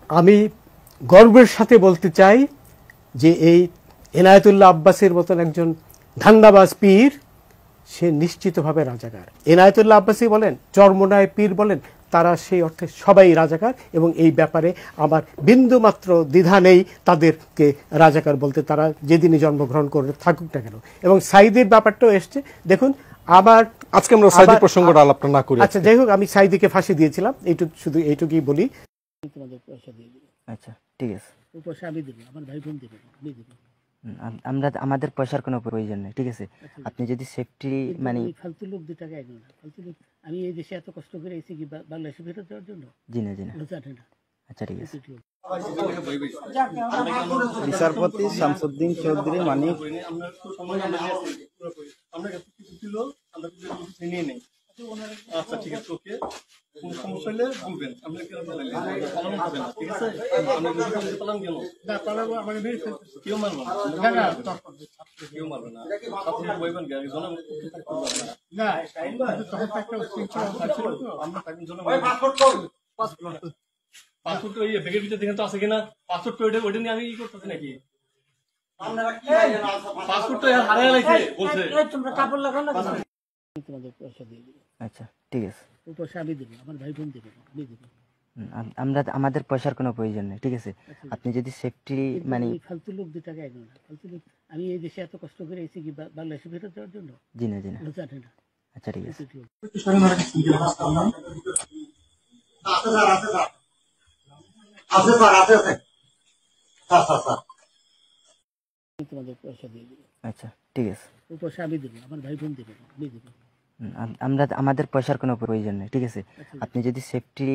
আমি গর্বের সাথে বলতে চাই যে এই এনায়েতুল্লাহ আব্বাসের মতন একজন ধান্দাবাজ পীর সে নিশ্চিতভাবে রাজাকার। এনায়েতুল্লাহ আব্বাসী বলেন, চরমোনায় পীর বলেন, তারা সেই অর্থে সবাই রাজাকার এবং এই ব্যাপারে আমার বিন্দুমাত্র দ্বিধা নেই তাদেরকে রাজাকার বলতে, তারা যেদিনই জন্মগ্রহণ করে থাকুক না কেন। এবং সাইদির ব্যাপারটাও এসছে, দেখুন আবার আজকে আমরা সাইদি প্রসঙ্গটা আলাপটা না করি। আচ্ছা যাই হোক, আমি সাইদিকে ফাঁসি দিয়েছিলাম, এইটুকু শুধু এইটুকুই বলি। তোমাদের পয়সা দিয়ে দেবো। আচ্ছা ঠিক আছে, ওই পয়সা আমি দেবো, আমার ভাই বোন দেবে, আমি দেবো। আমরা আমাদের পয়সার কোনো প্রয়োজন নেই, ঠিক আছে? আপনি যদি সেফটি মানে ফালতু লোক 2 টাকা একজন না, ফালতু লোক। আমি এই দেশে এত কষ্ট করে এসেছি কি বাংলাদেশে ফেরত যাওয়ার জন্য? জি না জি না। জানে না। আচ্ছা ঠিক আছে। বিচারপতি শামসুদ্দিন চৌধুরী মানিক আচ্ছা ঠিক আছে, ওকে, কোন সমস্যা হলে বলবেন, আমরা কেন পালাইলে পালানো হবে না, ঠিক আছে? আমরা যদি পালান কেন না পালাবো, আমাকে মেরে ফেলতে কেউ মারবে না, কেউ মারবে না, আপনি বলবেন কি আমি জনগণ পক্ষে থাকতে পারবো না, তখন একটা শৃঙ্খলা ছিল তো, আমরা থাকি জনগণ পাসপোর্ট ওই ব্যাগের ভিতরে দেখেন তো আছে কিনা, পাসপোর্ট ওইটা নিয়ে আমি ই করতেছি নাকি? পাসপোর্ট তো হারাই লাইছে বলছে, তোমরা কাপড় লাগাও না, তোমাদের পয়সা দিয়ে দেবো। আচ্ছা ঠিক আছে, ওই পয়সা আমি দেবো, আমার ভাই বোন দেবে, আমি দেবো। আমরা আমাদের পয়সার কোনো প্রয়োজন নেই, ঠিক আছে? আপনি যদি সেফটি মানে ফালতু লোক 2 টাকা একজন না, ফালতু লোক। আমি এই দেশে এত কষ্ট করে এসেছি কি বাংলাদেশে ফেরত যাওয়ার জন্য? জি না জি না। জানে না। আচ্ছা ঠিক আছে। তোমাদের পয়সা দিয়ে দেবো। আচ্ছা ঠিক আছে, ওই পয়সা আমি দেবো, আমার ভাই বোন দেবে, আমি দেবো। আমরা আমাদের পয়সার কোনো প্রয়োজন নেই, ঠিক আছে? আপনি যদি সেফটি